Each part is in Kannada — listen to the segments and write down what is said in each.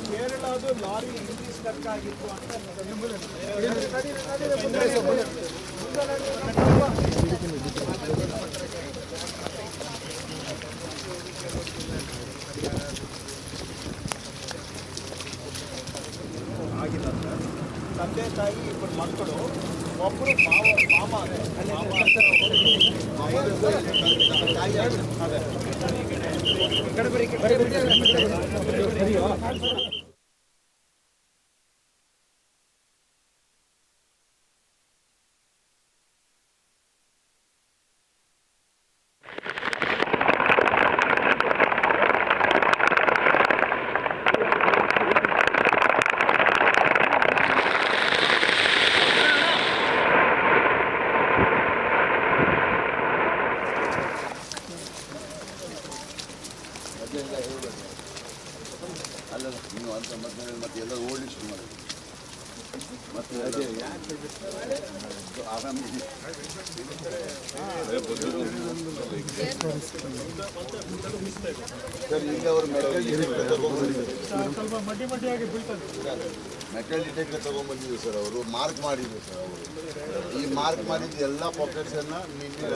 ಕೇರಳದು ಲಾರಿ ಇಂಗ್ಲೀಷ್ ಸ್ಟಕ್ ಆಗಿತ್ತು ಅಂತ ಆಗಿಲ್ಲ. ತಂದೆ ತಾಯಿ ಇಬ್ಬರು ಮಕ್ಕಳು, ಒಬ್ಬರು ಮಾಮ ಅಲ್ಲ ನೀವು ಅಂತ ಮತ್ತೆ ಎಲ್ಲ ಓಡಲಿಕ್ಕೆ ಶುರು ಮಾಡಿ ಮತ್ತೆ ಆರಾಮಾಗಿ ಸರ್ ಈಗ ಅವರು ಮೆಟಲ್ ಡಿಟೆಕ್ಟರ್ ತಗೊಂಡ್ಬಂದಿದ್ರು ಸರ್. ಅವರು ಮಾರ್ಕ್ ಮಾಡಿದ್ರು ಸರ್. ಅವರು ಈ ಮಾರ್ಕ್ ಮಾಡಿದ್ದು ಎಲ್ಲ ಪಾಕೆಟ್ಸನ್ನು ನಿನ್ನೆ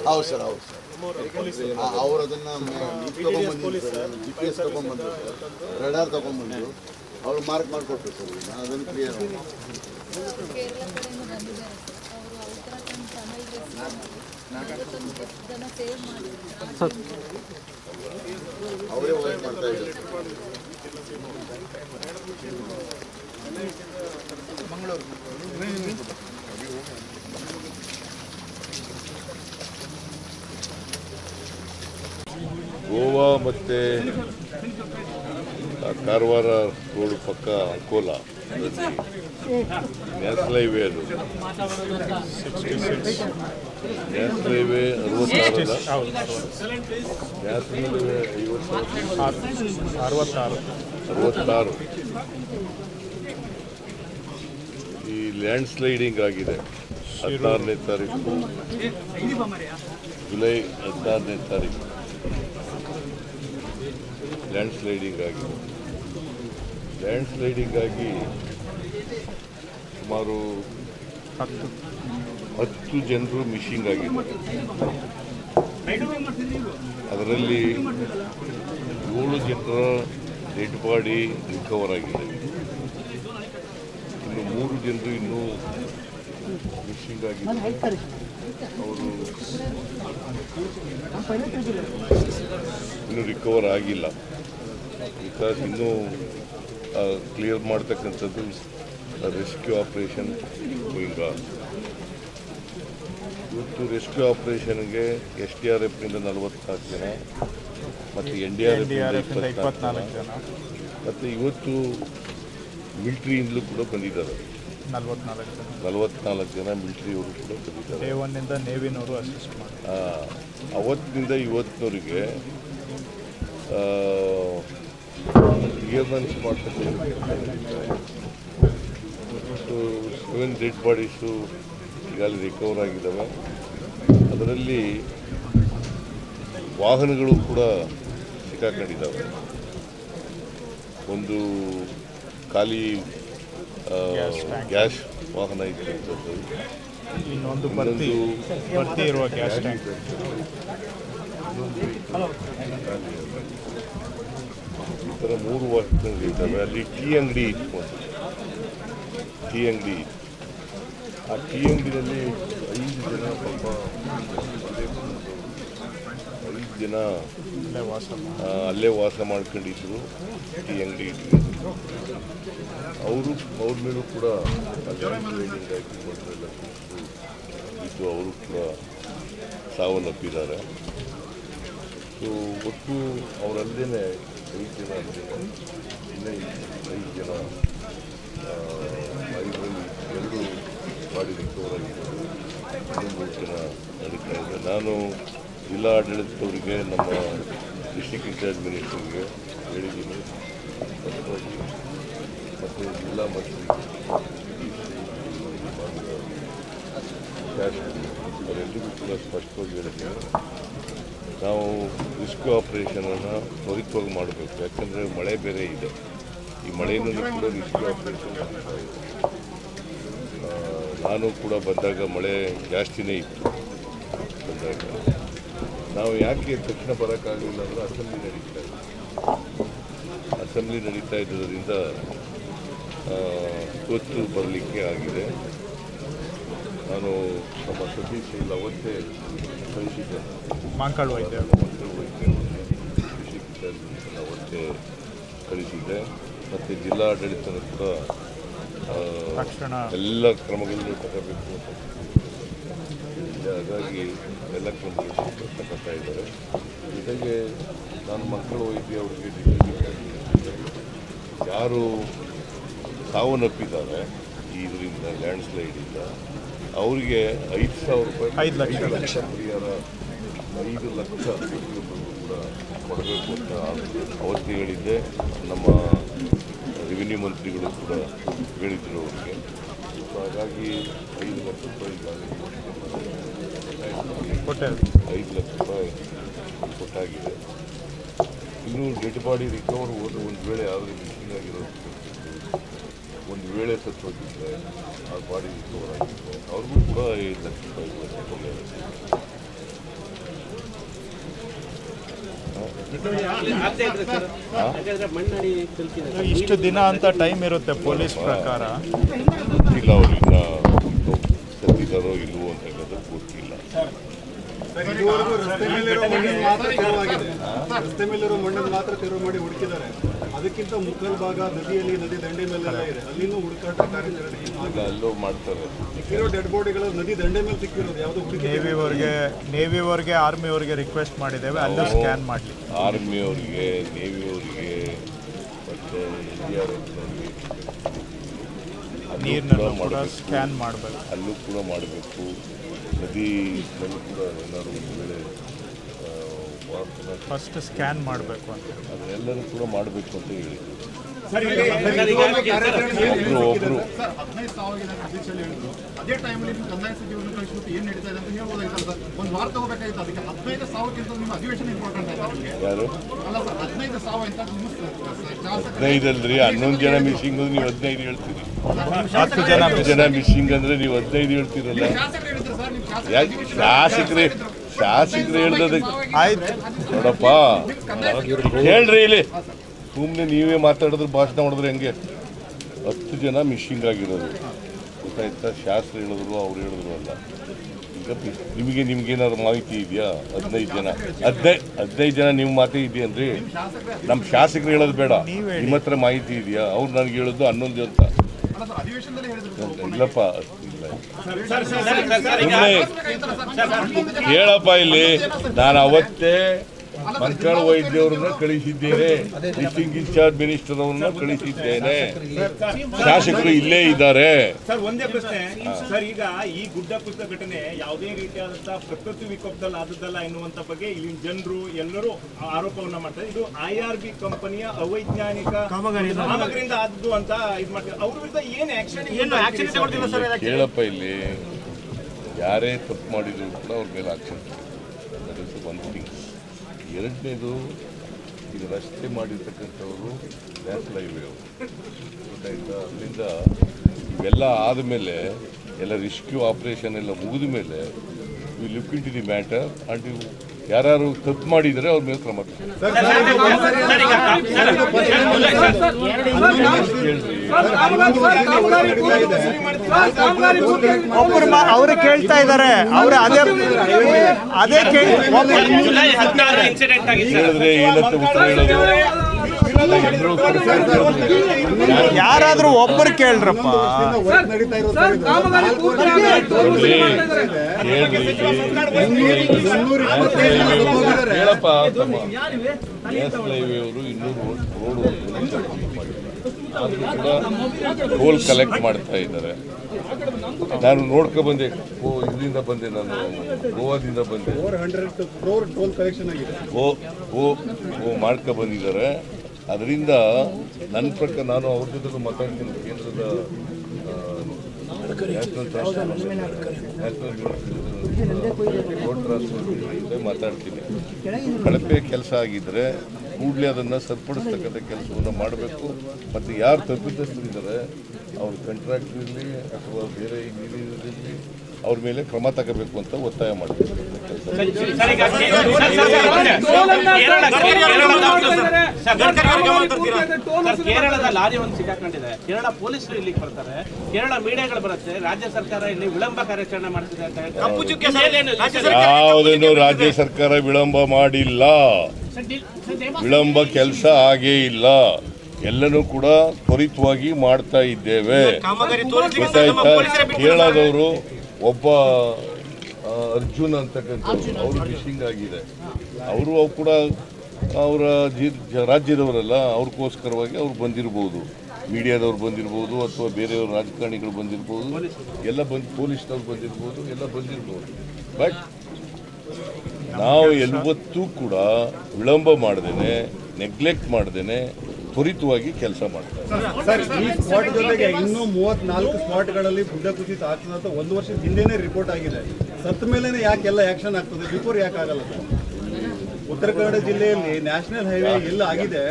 ಹೌದು ಸರ್. ಹೌದು ಸರ್. ಅವರು ಅದನ್ನು ತಗೊಂಡ್ಬಂದಿದ್ರು, GPS ತಗೊಂಡ್ಬಂದ್ರು, ರಡಾರ್ ತಗೊಂಡ್ಬಂದು ಅವರು ಮಾರ್ಕ್ ಮಾಡಿಕೊಟ್ರು ಸರ್. ನಾನು ಅದನ್ನು ಕ್ಲಿಯರ್ ಅವರೇ ವರ್ಕ್ ಮಾಡ್ತಾ ಇದ್ದಾರೆ. ಗೋವಾ ಮತ್ತು ಕಾರವಾರ ರೋಡ್ ಪಕ್ಕ ಅಂಕೋಲಾ ನ್ಯಾಷನಲ್ ಹೈವೇ, ಅದು ನ್ಯಾಷನಲ್ ಹೈವೇ 66 ನ್ಯಾಷನಲ್ ಹೈವೇ 66 ಈ ಲ್ಯಾಂಡ್ ಸ್ಲೈಡಿಂಗ್ ಆಗಿದೆ 16ನೇ ತಾರೀಕು, ಜುಲೈ 16ನೇ ತಾರೀಕು ಲ್ಯಾಂಡ್ ಸ್ಲೈಡಿಂಗ್ ಆಗಿದೆ. ಲ್ಯಾಂಡ್ ಸ್ಲೈಡಿಂಗ್ ಆಗಿ ಸುಮಾರು 10 ಜನರು ಮಿಸ್ಸಿಂಗ್ ಆಗಿದ್ದಾರೆ. ಅದರಲ್ಲಿ 7 ಜನರ ಡೆಡ್ ಬಾಡಿ ರಿಕವರ್ ಆಗಿದೆ. ಇನ್ನು 3 ಜನರು ಇನ್ನೂ ಮಿಸ್ಸಿಂಗ್ ಆಗಿದ್ದಾರೆ. ಅವರು ಇನ್ನೂ ರಿಕವರ್ ಆಗಿಲ್ಲ. ಬಿಕಾಸ್ ಇನ್ನೂ ಕ್ಲಿಯರ್ ಮಾಡ್ತಕ್ಕಂಥದ್ದು ರೆಸ್ಕ್ಯೂ ಆಪರೇಷನ್ ಗೋಯಿಂಗ್ ಆನ್. ಇವತ್ತು ರೆಸ್ಕ್ಯೂ ಆಪರೇಷನ್ಗೆ SDRFನಿಂದ 44 ಜನ ಮತ್ತು NDRFನಿಂದ 24 ಜನ ಮತ್ತು ಇವತ್ತು ಮಿಲಿಟ್ರಿಯಿಂದಲೂ ಕೂಡ ಬಂದಿದ್ದಾರೆ. 44 ಜನ ಮಿಲಿಟ್ರಿಯವರು ಕೂಡ ಬಂದಿದ್ದಾರೆ. A1ನಿಂದ ನೇವಿನವರು ಅಸಿಸ್ಟ್ ಮಾಡಿ ಅವತ್ತಿನಿಂದ ಇವತ್ತಿನವರಿಗೆ ಕ್ಲಿಯರೆನ್ಸ್ ಮಾಡ್ತಕ್ಕಂಥ 7 ಡೆಡ್ ಬಾಡೀಸು ಈಗಾಗಲೇ ರಿಕವರ್ ಆಗಿದ್ದಾವೆ. ಅದರಲ್ಲಿ ವಾಹನಗಳು ಕೂಡ ಸಿಕ್ಕಾಕೊಂಡಿದ್ದಾವೆ. ಒಂದು ಖಾಲಿ ಗ್ಯಾಸ್ ವಾಹನ ಇದ್ದಂಥದ್ದು, ಇನ್ನೊಂದು ಭರ್ತಿ ಇರುವ ಗ್ಯಾಸ್ ಟ್ಯಾಂಕ್, ಈ ಥರ 3 ವಾಹನಗಳಿದ್ದಾವೆ. ಅಲ್ಲಿ ಟೀ ಅಂಗಡಿ ಇತ್ತು, ಟೀ ಅಂಗಡಿ ಇತ್ತು. ಆ ಟೀ ಅಂಗಡಿನಲ್ಲಿ 5 ಜನ ಪಾಪ 5 ಜನ ಅಲ್ಲೇ ವಾಸ ಮಾಡ್ಕೊಂಡಿದ್ರು. ಟೀ ಅಂಗಡಿ ಇಟ್ಕೊಂಡು ಅವ್ರ ಮೇಲೂ ಕೂಡ ಲ್ಯಾಂಡ್ ಆಗಿ ಮೊದಲೆಲ್ಲ ಇದ್ದು ಅವರು ಕೂಡ ಸಾವನ್ನಪ್ಪಿದ್ದಾರೆ. ಸೊ ಒಟ್ಟು ಅವರಲ್ಲೇ 5 ಜನ ಇನ್ನೂ 5 ಜನ ಇದರಲ್ಲಿ 2 ಬಾಡಿ ರಿಕವರ್ ಆಗಿದ್ದಾರೆ. ಇನ್ನೂ 3 ಜನ ನಡೀತಾ ಇದೆ. ನಾನು ಜಿಲ್ಲಾ ಆಡಳಿತದವರಿಗೆ, ನಮ್ಮ ಡಿಸ್ಟ್ರಿಕ್ಟ್ ಇನ್ಚಾರ್ಜ್ ಮಿನಿಸ್ಟರ್ಗೆ ಹೇಳಿದ್ದೀನಿ. ಮತ್ತು ಜಿಲ್ಲಾ ಮಂತ್ರಿ ಅವರೆಲ್ಲರಿಗೂ ಕೂಡ ಸ್ಪಷ್ಟವಾಗಿ ಹೇಳಿದ್ದೀನಿ. ನಾವು ರಿಸ್ಕ್ಯೂ ಆಪ್ರೇಷನನ್ನು ತ್ವರಿತವಾಗಿ ಮಾಡಬೇಕು. ಯಾಕಂದರೆ ಮಳೆ ಬೇರೆ ಇದೆ. ಈ ಮಳೆಯಿಂದ ಕೂಡ ರಿಸ್ಕ್ಯೂ ಆಪ್ರೇಷನ್ ನಡೀತಾ ಇದೆ. ನಾನು ಕೂಡ ಬಂದಾಗ ಮಳೆ ಜಾಸ್ತಿನೇ ಇತ್ತು. ಬಂದಾಗ ನಾವು ಯಾಕೆ ತಕ್ಷಣ ಬರೋಕ್ಕಾಗಲಿಲ್ಲ ಅಂದರೆ ಅಸೆಂಬ್ಲಿ ನಡೀತಾ ಇದ್ದರಿಂದ ಇವತ್ತು ಬರಲಿಕ್ಕೆ ಆಗಿದೆ. ನಾನು ನಮ್ಮ ಸತೀಶ್ ಇಲ್ಲ ಅವತ್ತೇ ಕಳಿಸಿದ್ದೆ, ಮಾಂಕಾಳ್ ವೈದ್ಯ ಅವತ್ತೇ ಕಳಿಸಿದ್ದೆ. ಮತ್ತು ಜಿಲ್ಲಾಡಳಿತನೂ ಕೂಡ ಎಲ್ಲ ಕ್ರಮಗಳನ್ನು ತಗೋಬೇಕು ಅಂತ. ಹಾಗಾಗಿ ಎಲ್ಲ ಕ್ರಮಗಳನ್ನು ತಗೋತಾ ಇದ್ದಾರೆ. ಜೊತೆಗೆ ನಾನು ಮಕ್ಕಳ ವೈದ್ಯ ಅವರಿಗೆ ಯಾರು ಸಾವನ್ನಪ್ಪಿದ್ದಾರೆ ಇದರಿಂದ ಲ್ಯಾಂಡ್ ಸ್ಲೈಡಿಂದ ಅವರಿಗೆ 5,000 ರೂಪಾಯಿ 5 ಲಕ್ಷ ಪರಿಹಾರ 5 ಲಕ್ಷ ಕೂಡ ಕೊಡಬೇಕು ಅಂತ ಅವತ್ತೇ ಹೇಳಿದ್ದೆ. ನಮ್ಮ ರೆವಿನ್ಯೂ ಮಂತ್ರಿಗಳು ಕೂಡ ಹೇಳಿದರು ಅವರಿಗೆ. ಹಾಗಾಗಿ 5 ಲಕ್ಷ ರೂಪಾಯಿ 5 ಲಕ್ಷ ರೂಪಾಯಿ ಕೊಟ್ಟಾಗಿದೆ. ಇನ್ನೂ ಡೆಡ್ ಬಾಡಿ ರಿಕವರ್ ಹೋದ್ರೆ ಒಂದು ವೇಳೆ ಯಾವುದೇ ಮಿಸ್ಸಿಂಗ್ ಆಗಿರೋದು, ಒಂದು ವೇಳೆ ಸತ್ತೋಗಿದ್ರೆ ಆ ಬಾಡಿ ರಿಕವರ್ ಆಗಿದ್ರೆ ಅವ್ರಿಗೂ ಕೂಡ 5 ಲಕ್ಷ ರೂಪಾಯಿ ಇಷ್ಟು ದಿನ ಅಂತ ಟೈಮ್ ಇರುತ್ತೆ ಪೊಲೀಸ್ ಪ್ರಕಾರ. ಗೊತ್ತಿಲ್ಲ ಅವ್ರನ್ನ ಸತ್ತಿದ್ದಾರೋ ಇಲ್ವೋ ಅಂತಕ್ಕಂಥ ಗೊತ್ತಿಲ್ಲ. ರಸ್ತೆ ಮೇಲಿರೋ ಮಣ್ಣನ್ನು ಮಾತ್ರ ತೆರವು ಮಾಡಿ ಹುಡುಕಿದ್ದಾರೆ. ಅದಕ್ಕಿಂತ ಮುಕ್ಕಲ್ ಭಾಗ ನದಿಯಲ್ಲಿ, ನದಿ ದಂಡೆ ಮೇಲೆಲ್ಲ ಇದೆ, ಅಲ್ಲಿನೂ ಹುಡುಕಾಟ ಕಾರ್ಯಾಚರಣೆ ಅಲ್ಲೂ ಮಾಡ್ತಾರೆ. ಸಿಕ್ಕಿರೋ ಡೆಡ್ ಬಾಡಿಗಳು ನದಿ ದಂಡೆ ಮೇಲೆ ಸಿಕ್ಕಿರೋದು ಯಾವುದು ಹುಡುಕಿ ನೇವಿಯವರಿಗೆ ಆರ್ಮಿಯವರಿಗೆ ರಿಕ್ವೆಸ್ಟ್ ಮಾಡಿದ್ದೇವೆ, ಅಲ್ಲೂ ಸ್ಕ್ಯಾನ್ ಮಾಡಲಿ. ಆರ್ಮಿಯವರಿಗೆ, ನೇವಿಯವರಿಗೆ ಮತ್ತು NDRFನವರಿಗೆ ನೀರನ್ನು ಕೂಡ ಸ್ಕ್ಯಾನ್ ಮಾಡಬೇಕು. ಅಲ್ಲೂ ಕೂಡ ಮಾಡಬೇಕು. ನದಿನಲ್ಲೂ ಕೂಡ ಏನಾದ್ರು ಒಂದು ವೇಳೆ ಫಸ್ಟ್ ಸ್ಕ್ಯಾನ್ ಮಾಡಬೇಕು ಅಂತ ಅದನ್ನೆಲ್ಲರೂ ಕೂಡ ಮಾಡಬೇಕು ಅಂತ ಹೇಳಿದ್ರು. ಒಬ್ರು ಅದೇ ಟೈಮಲ್ಲಿ ಕಂದಾಯ ಸಚಿವರನ್ನು ಕಳಿಸ್ಬಿಟ್ಟು ಏನು ನಡೀತಾ ಇದೆ ಅಂತ ಹೇಳ್ಬೋದಾಗಿತ್ತಲ್ಲ ಸರ್. ಒಂದು ವಾರ ತಗೋಬೇಕಾಗಿತ್ತು. ಅದಕ್ಕೆ 15 ಸಾವಿರಕ್ಕಿಂತ ನಿಮ್ಮ ಅಧಿವೇಶನ ಇಂಪಾರ್ಟೆಂಟ್ ಆಯ್ತು ನಿಮಗೆ. ಯಾರು ಅಲ್ಲ ಸರ್, 15 ಸಾವಿರ ಅಂತ 15 ಅಲ್ರಿ, 11 ಜನ ಮಿಸ್ಸಿಂಗ್ ಅಂದ್ರೆ ನೀವು 15 ಹೇಳ್ತೀರಿ. 10 ಜನ ಮಿಸ್ಸಿಂಗ್ ಅಂದ್ರೆ ನೀವು 15 ಹೇಳ್ತೀರಲ್ಲ. ಯಾಕೆ ಶಾಸಕರು ಹೇಳ್ದದಕ್ಕೆ ಆಯ್ತು ನೋಡಪ್ಪ, ಹೇಳ್ರಿ ಇಲ್ಲಿ ಸುಮ್ಮನೆ ನೀವೇ ಮಾತಾಡಿದ್ರೆ ಭಾಷಣ ಮಾಡಿದ್ರೆ ಹೆಂಗೆ? 10 ಜನ ಮಿಸ್ಸಿಂಗ್ ಆಗಿರೋದು ಗೊತ್ತಾಯ್ತಾ? ಶಾಸ್ತ್ರ ಹೇಳಿದ್ರು, ಅವ್ರು ಹೇಳಿದ್ರು ಅಲ್ಲ. ಈಗ ನಿಮ್ಗೇನಾದ್ರು ಮಾಹಿತಿ ಇದೆಯಾ? 15 ಜನ ನಿಮ್ಮ ಮಾತೇ ಇದೆಯನ್ರಿ? ನಮ್ಮ ಶಾಸಕರು ಹೇಳೋದು ಬೇಡ, ನಿಮ್ಮ ಹತ್ರ ಮಾಹಿತಿ ಇದೆಯಾ? ಅವ್ರು ನನಗೆ ಹೇಳೋದು 11 ಅಂತ. ಇಲ್ಲಪ್ಪ, ಹೇಳಪ್ಪ ಇಲ್ಲಿ. ನಾನು ಅವತ್ತೇ ಮಂಕಾಳ ವೈದ್ಯವ್ರನ್ನ ಕಳಿಸಿದ್ದೇನೆ, ಡಿಸ್ಟಿಂಗ್ ಇನ್ಚಾರ್ಜ್ ಮಿನಿಸ್ಟರ್ ಅವ್ರನ್ನ ಕಳಿಸಿದ್ದೇನೆ. ಶಾಸಕರು ಇಲ್ಲೇ ಇದ್ದಾರೆ. ಸರ್, ಒಂದೇ ಪ್ರಶ್ನೆ ಸರ್. ಈಗ ಈ ಗುಡ್ಡ ಕುಸಿತ ಘಟನೆ ಯಾವುದೇ ರೀತಿಯಾದಂತಹ ಪ್ರಕೃತಿ ವಿಕೋಪದಲ್ಲಿ ಆದದ್ದಲ್ಲ ಎನ್ನುವಂತ ಬಗ್ಗೆ ಇಲ್ಲಿನ ಜನರು ಎಲ್ಲರೂ ಆರೋಪವನ್ನ ಮಾಡ್ತಾರೆ. ಇದು IRB ಕಂಪನಿಯ ಅವೈಜ್ಞಾನಿಕ ಕಾಮಗಾರಿಯಿಂದ ಆದದ್ದು ಅಂತ ಇದು ಮಾಡ್ತಾರೆ. ಅವ್ರ ವಿರುದ್ಧ ಏನು ಆಕ್ಷನ್ ತಗೊಳ್ತಿಲ್ಲ ಸರ್? ಕೇಳಪ್ಪ, ಇಲ್ಲಿ ಯಾರೇ ತಪ್ಪು ಮಾಡಿದ್ರು ಕೂಡ ಅವ್ರ ಮೇಲೆ ಆಕ್ಷನ್. ಒಂದು ಥಿಂಗ್. ಎರಡನೇದು, ಈಗ ರಸ್ತೆ ಮಾಡಿರ್ತಕ್ಕಂಥವರು ನ್ಯಾಷನಲ್ ಹೈವೇ ಅವರು ಗೊತ್ತಾಯ್ತಾ? ಅಲ್ಲಿಂದ ಇವೆಲ್ಲ ಆದಮೇಲೆ ಎಲ್ಲ ರಿಸ್ಕ್ಯೂ ಆಪ್ರೇಷನ್ ಎಲ್ಲ ಮುಗಿದ ಮೇಲೆ ವಿ ಲುಕ್ ಇನ್ ಟು ದಿ ಮ್ಯಾಟರ್ ಆ್ಯಂಡ್ ಯಾರು ತಪ್ಪು ಮಾಡಿದರೆ ಅವ್ರ ಮೇಲೆ ಕ್ರಮ ಅವರು ಕೇಳ್ತಾ ಇದ್ದಾರೆ. ಅವರು ಅದೇ ಹೇಳಿದ್ರೆ ಏನಂತ ಉತ್ತರ ಹೇಳೋದು? ಯಾರಾದ್ರೂ ಒಬ್ಬರು ಕೇಳ್ರಪ್ಪ. ಹೇಳಪ್ಪ, ನ್ಯಾಷನಲ್ ಹೈವೇ ಅವರು 200 ರೋಡ್ ಟೋಲ್ ಕಲೆಕ್ಟ್ ಮಾಡ್ತಾ ಇದ್ದಾರೆ. ನಾನು ನೋಡ್ಕೊಂಡ್ಬಂದೆ, ಇದರಿಂದ ಬಂದೆ, ನಾನು ಗೋವಾದಿಂದ ಬಂದೆ. 400 crore ಟೋಲ್ ಕಲೆಕ್ಷನ್ ಆಗಿದೆ. ಮಾಡ್ಕೊ ಬಂದಿದ್ದಾರೆ. ಅದರಿಂದ ನನ್ನ ಪ್ರಕಾರ ನಾನು ಅವ್ರ ಜೊತೆಗೂ ಮಾತಾಡ್ತೀನಿ. ಕೇಂದ್ರದ ರೋಡ್ ಟ್ರಾನ್ಸ್ಪೋರ್ಟ್ ಮಾತಾಡ್ತೀನಿ. ಕಳಪೆ ಕೆಲಸ ಆಗಿದ್ದರೆ ಕೂಡಲೇ ಅದನ್ನು ಸರಿಪಡಿಸ್ತಕ್ಕಂಥ ಕೆಲಸವನ್ನು ಮಾಡಬೇಕು. ಮತ್ತು ಯಾರು ತಪ್ಪಿತಸ್ಥರಿದ್ದಾರೆ ಅವ್ರ ಕಾಂಟ್ರಾಕ್ಟರ್ ಇರಲಿ ಅಥವಾ ಬೇರೆ ಇಂಜಿನಿಯರ್ ಇರಲಿ ಅವ್ರ ಮೇಲೆ ಕ್ರಮ ತಗೋಬೇಕು ಅಂತ ಒತ್ತಾಯ ಮಾಡ್ತೀನಿ. ಕೇರಳದ ಲಾರಿ ಒಂದು ಸಿಕ್ಕಾಕೊಂಡಿದೆ. ಕೇರಳ ಪೊಲೀಸರು ಇಲ್ಲಿಗೆ ಬರ್ತಾರೆ, ಕೇರಳ ಮೀಡಿಯಾಗಳು ಬರುತ್ತೆ, ರಾಜ್ಯ ಸರ್ಕಾರ ಇಲ್ಲಿ ವಿಳಂಬ ಕಾರ್ಯಾಚರಣೆ ಮಾಡ್ತಿದೆ ಅಂತ ಹೇಳ್ತಾರೆ. ಯಾವುದನ್ನು ರಾಜ್ಯ ಸರ್ಕಾರ ವಿಳಂಬ ಮಾಡಿಲ್ಲ. ವಿಳಂಬ ಕೆಲಸ ಆಗೇ ಇಲ್ಲ. ಎಲ್ಲನೂ ಕೂಡ ತ್ವರಿತವಾಗಿ ಮಾಡ್ತಾ ಇದ್ದೇವೆ. ಗೊತ್ತಾಯ್ತಾ? ಕೇರಳದವರು ಒಬ್ಬ ಅರ್ಜುನ್ ಅಂತಕ್ಕಂಥವ್ರು ಅವರು ಮಿಸ್ಸಿಂಗ್ ಆಗಿದೆ. ಅವರು ಕೂಡ ಅವರ ರಾಜ್ಯದವರಲ್ಲ, ಅವ್ರಿಗೋಸ್ಕರವಾಗಿ ಅವ್ರು ಬಂದಿರ್ಬೋದು, ಮೀಡಿಯಾದವ್ರು ಬಂದಿರ್ಬೋದು ಅಥವಾ ಬೇರೆಯವ್ರ ರಾಜಕಾರಣಿಗಳು ಬಂದಿರ್ಬೋದು, ಎಲ್ಲ ಪೊಲೀಸ್ನವ್ರು ಬಂದಿರ್ಬೋದು, ಎಲ್ಲ ಬಂದಿರ್ಬೋದು. ಬಟ್ ನಾವು ಯಾವತ್ತೂ ಕೂಡ ವಿಳಂಬ ಮಾಡ್ದೇನೆ, ನೆಗ್ಲೆಕ್ಟ್ ಮಾಡ್ದೇನೆ ತ್ವರಿತವಾಗಿ ಕೆಲಸ ಮಾಡ್ತಾರೆ. ಸರ್, ಈ ಸ್ಪಾಟ್ ಜೊತೆಗೆ ಇನ್ನೂ 34 ಸ್ಪಾಟ್ಗಳಲ್ಲಿ ಗುಡ್ಡ ಕುಸಿತ ಆಗ್ತದೆ ಅಂತ 1 ವರ್ಷದ ಹಿಂದೆನೇ ರಿಪೋರ್ಟ್ ಆಗಿದೆ. ಸತ್ತ ಮೇಲೆ ಯಾಕೆಲ್ಲ ಆಕ್ಷನ್ ಆಗ್ತದೆ, ಬಿಫೋರ್ ಯಾಕೆ ಆಗಲ್ಲ ಸರ್? ಉತ್ತರ ಕನ್ನಡ ಜಿಲ್ಲೆಯಲ್ಲಿ ನ್ಯಾಷನಲ್ ಹೈವೇ ಎಲ್ಲ ಆಗಿದೆ.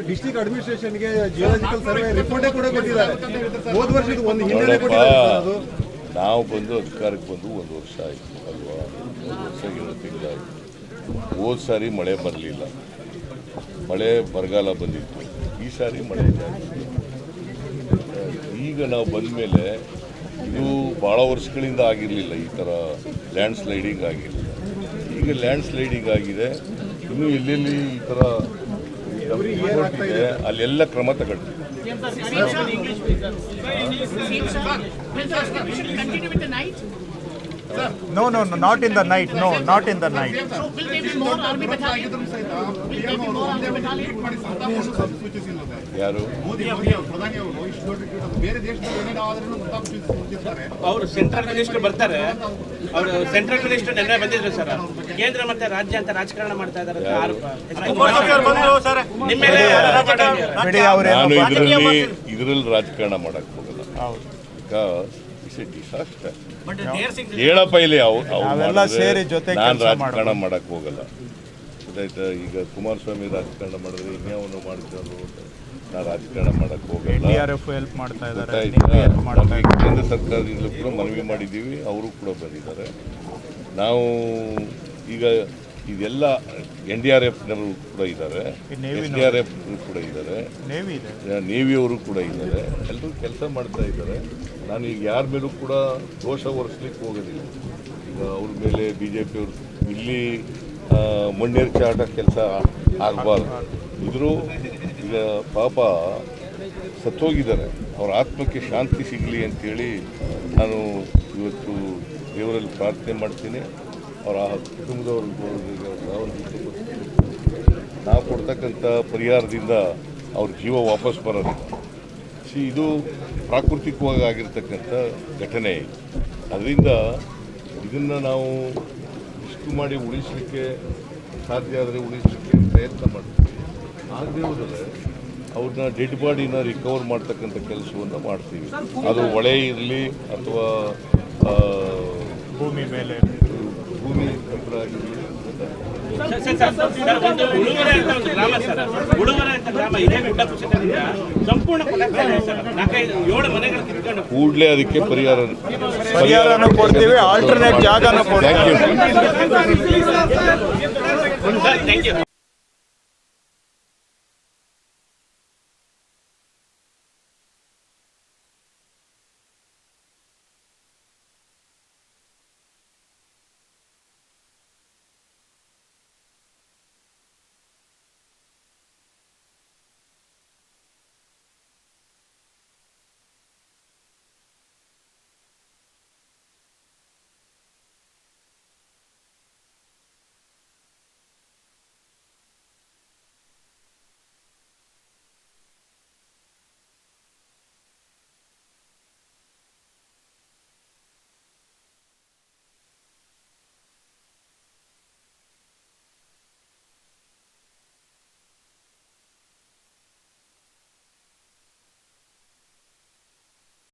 ಡಿಸ್ಟ್ರಿಕ್ಟ್ ಅಡ್ಮಿನಿಸ್ಟ್ರೇಷನ್ಗೆ ಜಿಯೋಲಾಜಿಕಲ್ ಸರ್ವೆ ರಿಪೋರ್ಟೇ ಕೂಡ ಕೊಟ್ಟಿದ್ದಾರೆ. ಹೋದ ವರ್ಷದ ಒಂದು ಹಿಂದೆ ಕೊಟ್ಟಿದ್ದಾರೆ ಅದು. ನಾವು ಬಂದು ಅಧಿಕಾರಕ್ಕೆ ಬಂದು 1 ವರ್ಷ ಆಯಿತು ಅಲ್ವಾ? 1 ವರ್ಷ 7 ತಿಂಗಳಾಯಿತು. ಹೋದ ಸಾರಿ ಮಳೆ ಬರಲಿಲ್ಲ, ಮಳೆ ಬರಗಾಲ ಬಂದಿತ್ತು. ಈ ಸಾರಿ ಮಳೆ ಜಾಸ್ತಿ. ಈಗ ನಾವು ಬಂದ ಮೇಲೆ ಇದು ಭಾಳ ವರ್ಷಗಳಿಂದ ಆಗಿರಲಿಲ್ಲ, ಈ ಥರ ಲ್ಯಾಂಡ್ ಸ್ಲೈಡಿಂಗ್ ಆಗಿರಲಿಲ್ಲ. ಈಗ ಲ್ಯಾಂಡ್ ಸ್ಲೈಡಿಂಗ್ ಆಗಿದೆ. ಇನ್ನೂ ಎಲ್ಲೆಲ್ಲಿ ಈ ಥರ ಇದೆ ಅಲ್ಲೆಲ್ಲ ಕ್ರಮ ತಗೊಳ್ತೀವಿ. No, not in the night. No, not in the night. So will there be more army battalion? Will there be more army battalion? ಯಾರು ಅವರು ಸೆಂಟ್ರಲ್ ಮಿನಿಸ್ಟರ್ ಬರ್ತಾರೆ. ಅವರು ಸೆಂಟ್ರಲ್ ಮಿನಿಸ್ಟರ್ ನೆನ್ನೆ ಬಂದಿದ್ರು ಸರ್. ಕೇಂದ್ರ ಮತ್ತೆ ರಾಜ್ಯ ಅಂತ ರಾಜಕಾರಣ ಮಾಡ್ತಾ ಇದ್ದಾರೆ ಅಂತ ಆರೋಪ. ನಿಮ್ಮ ಮೇಲೆ ನಾನು ಇದರಲ್ಲಿ ರಾಜಕಾರಣ ಮಾಡಕ್ ಹೋಗಲ್ಲ. It's A disaster. ಹೇಳಪ್ಪ ಇಲ್ಲಿ ನಾನು ರಾಜಕಾರಣ ಮಾಡಕ್ ಹೋಗಲ್ಲ. ಗೊತ್ತಾಯ್ತಾ? ಈಗ ಕುಮಾರಸ್ವಾಮಿ ರಾಜಕಾರಣ ಮಾಡಿದ್ರೆ ಇನ್ಯಾವನು ಮಾಡ್ಕೊಂಡು ನಾನು ರಾಜಕಾರಣ ಮಾಡಕ್ ಹೋಗಲ್ಲ. ಗೊತ್ತಾಯ್ತಾ? ಕೇಂದ್ರ ಸರ್ಕಾರದಿಂದಲೂ ಕೂಡ ಮನವಿ ಮಾಡಿದ್ದೀವಿ, ಅವರು ಕೂಡ ಬಂದಿದ್ದಾರೆ. ನಾವು ಈಗ ಇದೆಲ್ಲ NDRFನವರು ಕೂಡ ಇದ್ದಾರೆ, SDRF ಕೂಡ ಇದ್ದಾರೆ, ನೇವಿಯವರು ಕೂಡ ಇದ್ದಾರೆ. ಎಲ್ಲರೂ ಕೆಲಸ ಮಾಡ್ತಾ ಇದ್ದಾರೆ. ನಾನು ಈಗ ಯಾರ ಮೇಲೂ ಕೂಡ ದೋಷ ಹೊರಿಸ್ಲಿಕ್ಕೆ ಹೋಗೋದಿಲ್ಲ. ಈಗ ಅವ್ರ ಮೇಲೆ BJP ಅವರು ಇಲ್ಲಿ ಮಣ್ಣೇರಿಕೆ ಆಟ ಕೆಲಸ ಆಗಬಾರ್ದು. ಇದ್ರು ಈಗ ಪಾಪ ಸತ್ತೋಗಿದ್ದಾರೆ, ಅವ್ರ ಆತ್ಮಕ್ಕೆ ಶಾಂತಿ ಸಿಗಲಿ ಅಂತೇಳಿ ನಾನು ಇವತ್ತು ದೇವರಲ್ಲಿ ಪ್ರಾರ್ಥನೆ ಮಾಡ್ತೀನಿ. ಅವರ ಕುಟುಂಬದವ್ರಿಗೆ ನಾವು ಕೊಡ್ತಕ್ಕಂಥ ಪರಿಹಾರದಿಂದ ಅವ್ರ ಜೀವ ವಾಪಸ್ ಬರೋದಿಲ್ಲ. ಇದು ಪ್ರಾಕೃತಿಕವಾಗಿ ಆಗಿರ್ತಕ್ಕಂಥ ಘಟನೆ. ಅದರಿಂದ ಇದನ್ನು ನಾವು ಇಷ್ಟು ಮಾಡಿ ಉಳಿಸಲಿಕ್ಕೆ ಸಾಧ್ಯ ಆದರೆ ಉಳಿಸಲಿಕ್ಕೆ ಪ್ರಯತ್ನ ಮಾಡ್ತೀವಿ. ಆಗದೆ ಹೋದರೆ ಅವ್ರನ್ನ ಡೆಡ್ ಬಾಡಿನ ರಿಕವರ್ ಮಾಡ್ತಕ್ಕಂಥ ಕೆಲಸವನ್ನು ಮಾಡ್ತೀವಿ. ಅದು ಹೊಳೆ ಇರಲಿ ಅಥವಾ ಭೂಮಿ ತಂತ್ರ ಆಗಿರಲಿ. ಕೂಡಲೇ ಅದಕ್ಕೆ ಪರಿಹಾರ ಕೊಡ್ತೀವಿ, ಆಲ್ಟರ್ನೇಟ್ ಜಾಗನ ಥ್ಯಾಂಕ್ ಯು.